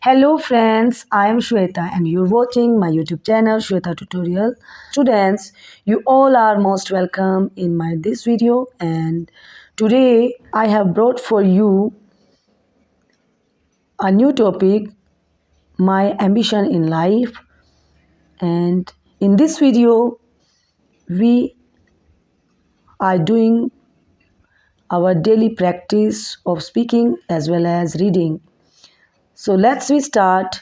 Hello friends, I am Shweta and you're watching my YouTube channel Shweta Tutorial. Students, you all are most welcome in my this video, and today I have brought for you a new topic, my ambition in life. And in this video we are doing our daily practice of speaking as well as reading. So we start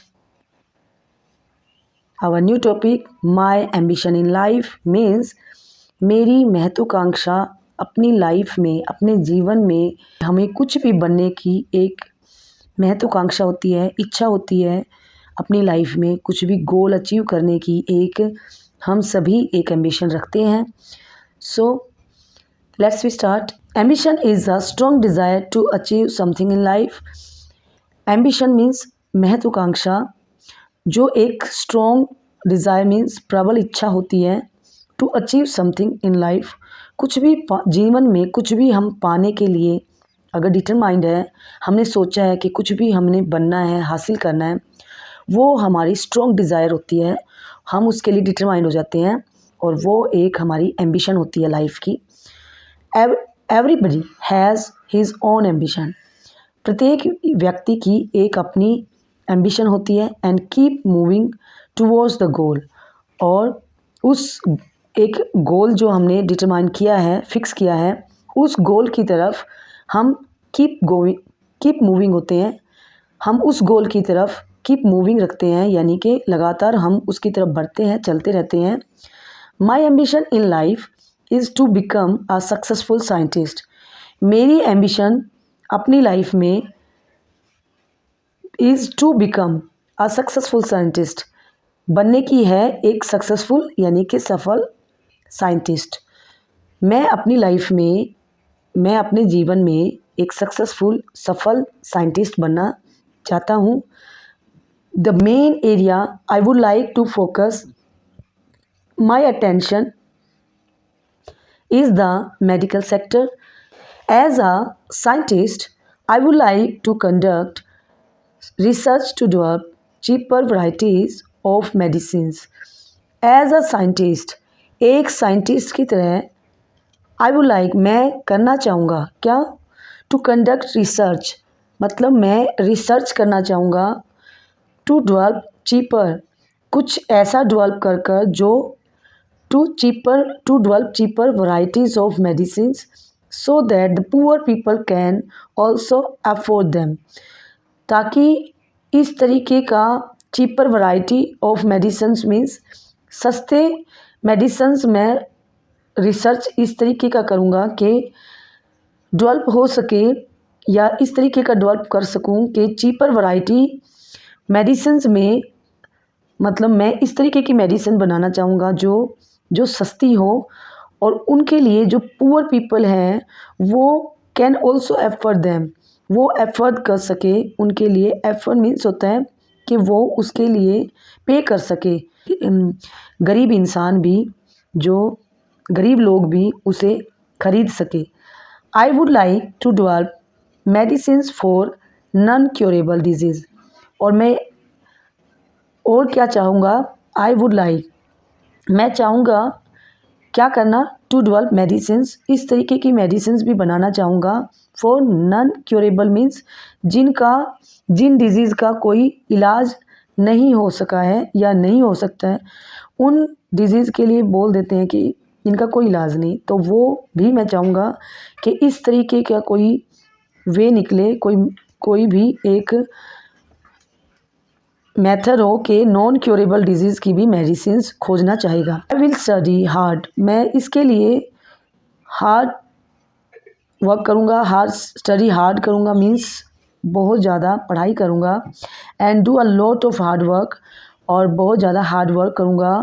our new topic. My ambition in life means मेरी महत्वाकांक्षा अपनी life में, अपने जीवन में हमें कुछ भी बनने की एक महत्वाकांक्षा होती है, इच्छा होती है अपनी लाइफ में कुछ भी गोल अचीव करने की। एक हम सभी एक एम्बिशन रखते हैं। So let's we start. Ambition is a strong desire to achieve something in life. Ambition means महत्वाकांक्षा, जो एक स्ट्रॉन्ग डिज़ायर मीन्स प्रबल इच्छा होती है to achieve something in life. कुछ भी जीवन में कुछ भी हम पाने के लिए अगर डिटरमाइंड है, हमने सोचा है कि कुछ भी हमने बनना है, हासिल करना है, वो हमारी स्ट्रॉन्ग डिज़ायर होती है। हम उसके लिए डिटरमाइंड हो जाते हैं और वो एक हमारी एम्बिशन होती है लाइफ की। Everybody has his own ambition. प्रत्येक व्यक्ति की एक अपनी एम्बिशन होती है। And keep moving towards the goal. और उस एक गोल जो हमने डिटरमाइन किया है, फिक्स किया है, उस गोल की तरफ हम कीप मूविंग होते हैं। हम उस गोल की तरफ कीप मूविंग रखते हैं, यानी कि लगातार हम उसकी तरफ बढ़ते हैं, चलते रहते हैं। My ambition in life is to become a successful scientist. मेरी एम्बिशन अपनी लाइफ में is to become a successful scientist, बनने की है एक सक्सेसफुल यानी कि सफल साइंटिस्ट। मैं अपनी लाइफ में, मैं अपने जीवन में एक सक्सेसफुल सफल साइंटिस्ट बनना चाहता हूँ। The main area I would like to focus my attention is the medical sector. As a scientist I would like to conduct research to develop cheaper varieties of medicines. As a scientist, एक scientist की तरह आई would like, मैं करना चाहूँगा क्या, to conduct research, मतलब मैं research करना चाहूँगा, टू डेवलप चीपर, कुछ ऐसा डेवलप कर कर जो to develop cheaper varieties of medicines so that the poor people can also afford them. ताकि इस तरीके का cheaper variety of medicines means सस्ते मेडिसिन्स में रिसर्च इस तरीके का करूँगा कि डेवलप हो सके, या इस तरीके का डेवलप कर सकूँ कि चीपर वैरायटी मेडिसिन्स में, मतलब मैं इस तरीके की मेडिसिन बनाना चाहूँगा जो सस्ती हो और उनके लिए जो पुअर पीपल हैं वो कैन ऑल्सो एफर्ड देम, वो एफर्ड कर सके उनके लिए। एफर्ड मीन्स होता है कि वो उसके लिए पे कर सके, गरीब इंसान भी, जो गरीब लोग भी उसे खरीद सके। I would like to develop medicines for non curable diseases. और मैं और क्या चाहूँगा, आई वुड लाइक, मैं चाहूँगा क्या करना, टू डेवलप मेडिसिन्स, इस तरीके की मेडिसिन्स भी बनाना चाहूँगा फॉर नॉन क्योरेबल मीन्स जिन डिजीज़ का कोई इलाज नहीं हो सका है या नहीं हो सकता है, उन डिजीज़ के लिए बोल देते हैं कि इनका कोई इलाज नहीं, तो वो भी मैं चाहूँगा कि इस तरीके का कोई वे निकले, कोई भी एक मेथड हो कि नॉन क्योरेबल डिजीज़ की भी मेडिसिन्स खोजना चाहेगा। आई विल स्टडी हार्ड, मैं इसके लिए हार्ड वर्क करूँगा, स्टडी हार्ड करूँगा मीन्स बहुत ज़्यादा पढ़ाई करूँगा। And do a lot of hard work, और बहुत ज़्यादा हार्ड वर्क करूँगा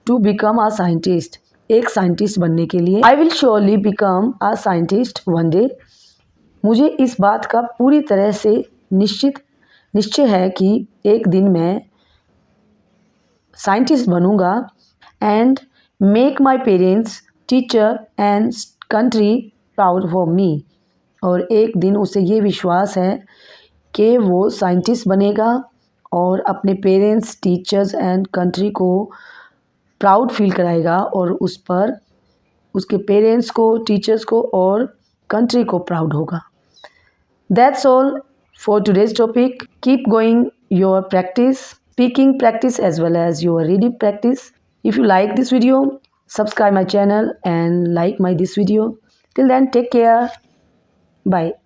टू बिकम अ साइंटिस्ट, एक साइंटिस्ट बनने के लिए। I will surely become a scientist one day. मुझे इस बात का पूरी तरह से निश्चय है कि एक दिन मैं साइंटिस्ट बनूंगा। And make my parents, teacher and country proud for me. और एक दिन उसे ये विश्वास है कि वो साइंटिस्ट बनेगा और अपने पेरेंट्स, टीचर्स एंड कंट्री को प्राउड फील कराएगा और उस पर उसके पेरेंट्स को, टीचर्स को और कंट्री को प्राउड होगा। That's all for today's topic. Keep going your practice, speaking practice as well as your reading practice. If you like this video, subscribe my channel and like this video. Till then, take care. Bye.